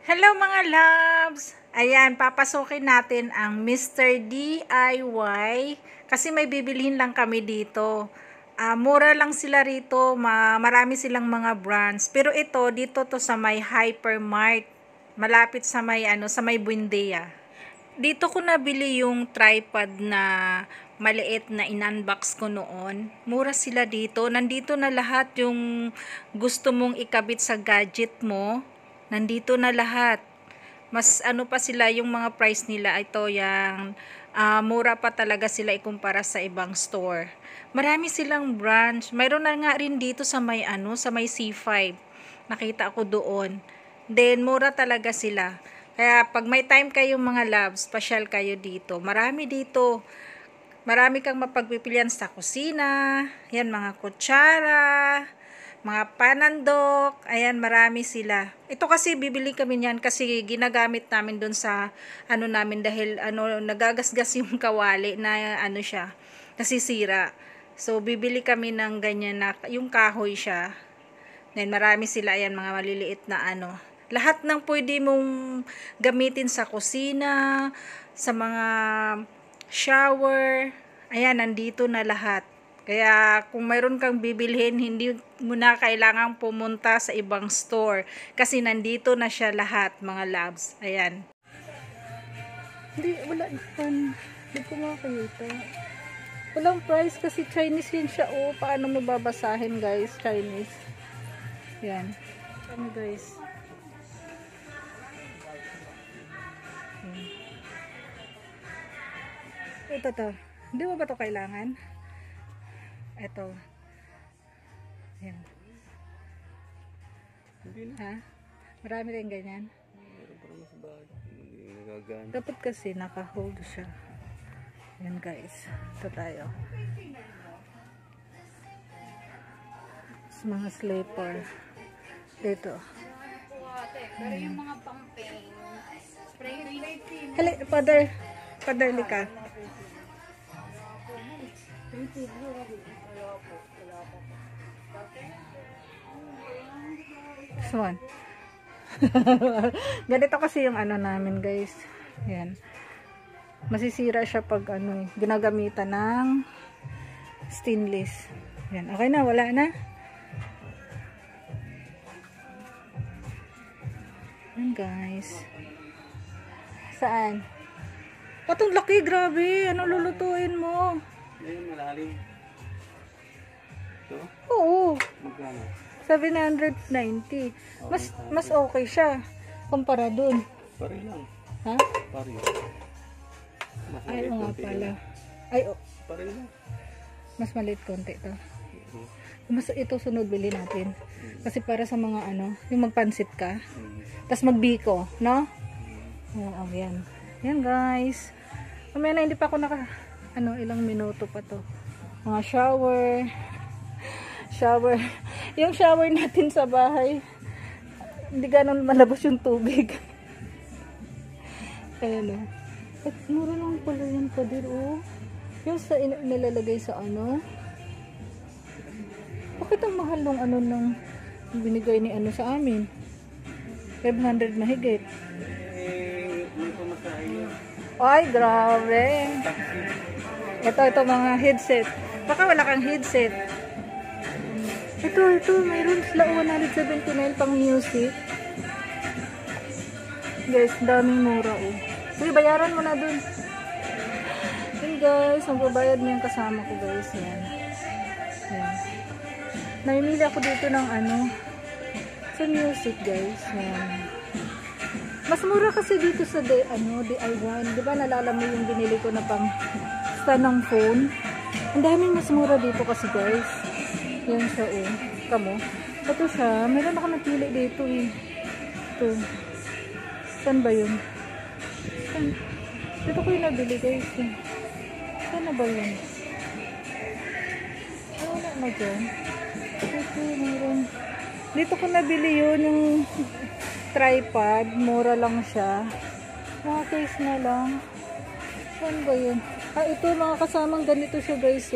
Hello mga loves! Ayan, papasukin natin ang Mr. DIY kasi may bibilhin lang kami dito. Mura lang sila rito, marami silang mga brands. Pero ito, dito to sa may Hypermart. Malapit sa may, sa may Buendia. Dito ko nabili yung tripod na maliit na in-unbox ko noon. Mura sila dito. Nandito na lahat yung gusto mong ikabit sa gadget mo. Nandito na lahat. Mas ano pa sila, yung mga price nila, ito yung mura pa talaga sila ikumpara sa ibang store. Marami silang branch. Mayroon na nga rin dito sa may sa may C5. Nakita ko doon. Then mura talaga sila. Kaya pag may time kayo mga loves, pasyal kayo dito. Marami dito. Marami kang mapagpipilian sa kusina. Yan, mga kutsara, mga panandok. Ayan, marami sila. Ito kasi bibili kami niyan kasi ginagamit namin doon sa namin dahil nagagasgas yung kawali na siya. Nasisira. So bibili kami ng ganyan na yung kahoy siya. Then marami sila, ayan, mga maliliit na lahat ng pwede mong gamitin sa kusina, sa mga shower, ayan, nandito na lahat. Kaya kung mayroon kang bibilhin, hindi mo na kailangang pumunta sa ibang store. Kasi nandito na siya lahat, mga loves. Ayan. Wala naman. Hindi ko makakita. Walang price kasi Chinese yun siya. Paano mo babasahin guys? Chinese. Yan. Ano guys? Ito to. Hindi mo ba to kailangan? Ito. Yan. Ha? Marami rin ganyan. Dapat kasi naka-hold siya. Yan guys. Ito tayo. Mga slipper. Dito. Pero yung mga pang-paint, spray paint. Hali, paderli ka. Swan. Ganito kasi yung namin guys. Yan. Masisira siya pag ginagamitan ng stainless. Yan. Okay na, wala na. Yan guys. Saan? Patong laki, grabe. Anong lulutuin mo? Ayun, malalim. Ito? Oo. Magkano? 790. Mas okay siya kumpara dun. Pare lang. Ha? Pare. Ay, nga pala. Ay, Pare lang. mas maliit konti to. Mas ito sunod bili natin. Kasi para sa mga yung magpansit ka. Tapos magbiko, no? Oo, yan. Yan guys. Mamaya na, hindi pa ako ilang minuto pa to. Mga shower. Shower. Yung shower natin sa bahay, hindi ganun malabas yung tubig. Ayan o. At mura lang pala yan pa din, yung sa nilalagay sa bakit ang mahal ng ng binigay ni sa amin? 500 mahigit. May pamasahe yun. Ay, grabe. Ito mga headset. Baka wala kang headset. Ito, mayroon sila 179 pang music. Guys, daming mura Sige, bayaran mo na dun. Hey guys, ang babayad niya yung kasama ko guys. Yan. Yan. Namimili ako dito ng sa music guys. Yan. Mas mura kasi dito sa DIY. Di ba nalala mo yung binili ko na pang stand ng phone? Ang daming mas mura dito kasi guys. Yan siya Kamo. Ito siya. Meron ako napili dito Ito. Saan ba yun? Dito ko yung nabili guys. Saan na ba yun? Wala na dyan. Ito meron. Dito ko nabili yun. Yung tripod. Mura lang siya. Mga case na lang. Saan ba yun? Ito mga kasamang ganito siya guys.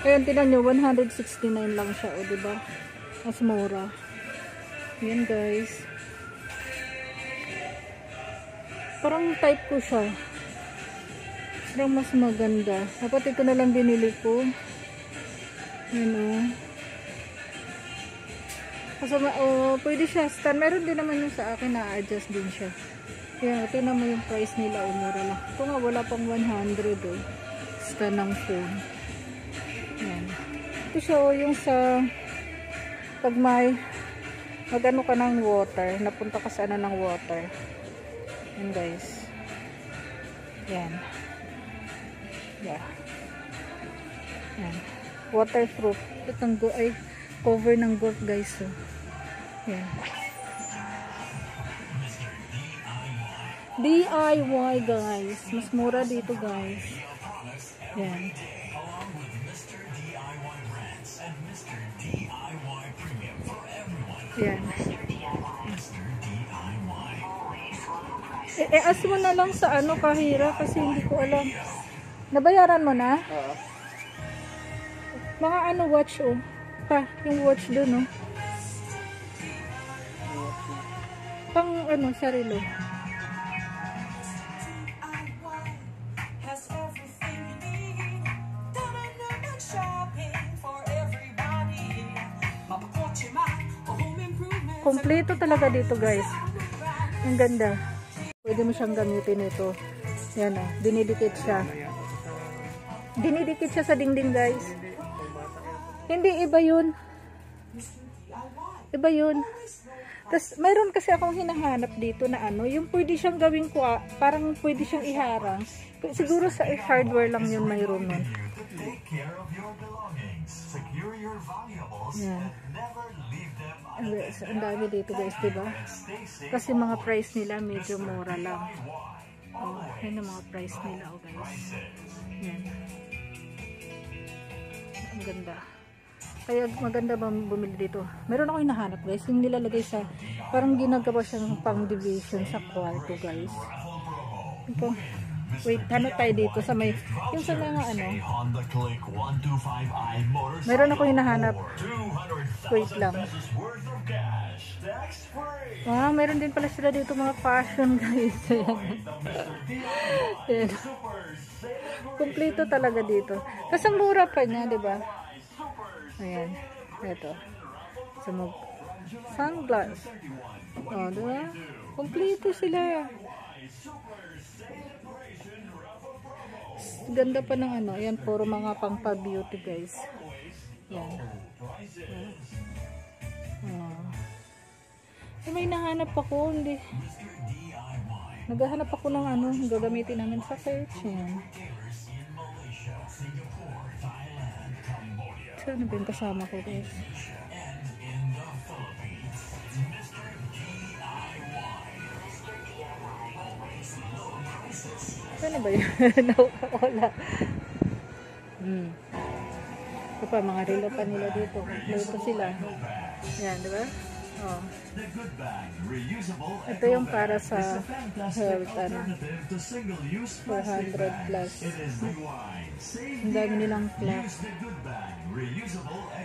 Ayan, tinan nyo, 169 lang siya, diba? Mas mura. Yan, guys. Parang type ko siya. Parang mas maganda. Dapat ito na lang binili ko. Yan o. Kasi pwede siya stand. Meron din naman yung sa akin na-adjust din siya. Kaya ito naman yung price nila. Umura lang. Ito nga wala pang 100 eh. Stand ng phone. Yan. Ito siya yung sa pag may magano ka ng water. Napunta ka sa ano ng water. Yan guys. Yan. Yeah. Yan. Waterproof. Itong ay cover ng golf guys. So. Yan. DIY guys. Mas mura dito guys. Yan. Yan. Ask mo na lang sa ano Kahira kasi hindi ko alam. Nabayaran mo na? Oo. Mga ano watch oh. Pa, yung watch dun oh. Pang ano sarilo. Kompleto talaga dito guys. Ang ganda. Pwede mo siyang gamitin ito. Yan o. Dinidikit siya. Dinidikit siya sa dingding guys. Hindi iba yun. Iba yun. Tapos mayroon kasi akong hinahanap dito na ano. Yung pwede siyang gawin ko. Parang pwede siyang iharang. Siguro sa hardware lang yun mayroon nun. Take care of your belongings. Secure your valuables Yan. and never leave them Ang dami dito guys, diba? Kasi mga price nila medyo mura lang. Oh, yan ang mga price nila oh guys. Yan. Ang ganda. Kaya maganda ba bumili dito? Meron ako hinahanap guys, yung nilalagay sa parang ginagawa siyang pang division sa kwarto guys. Ito. Wait, ano tayo dito sa may yung sa mga ano. Meron ako hinahanap. Wait lang. Ah, meron din pala sila dito mga fashion guys. Ayan. Kompleto talaga dito. Kasi ang mura pa niya, 'di ba? Ayan. Ito. Sa sunglass. Oh, 'di ba? Kompleto sila. Ganda pa ng ano. Ayan, puro mga pang pa-beauty guys. Yan. May nahanap ako. Hindi. Naghahanap ako ng ano. Gagamitin namin sa search. Yan. Saan na ba yung kasama ko guys? Ano ba yun? Wala. Ito pa, mga relo pa nila dito. Kompleto sila. Yan, di ba? Oh. Ito yung para sa health, ano, 400 plus. Ang dami nilang clock.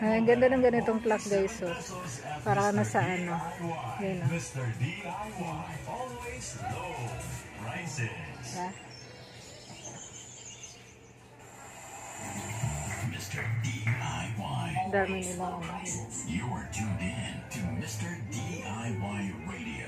Ang ganda ng ganitong clock guys. So, para na sa ano. Yan o. Yeah. Mr. DIY. Dami nilang ano. You are tuned in to Mr. DIY Radio.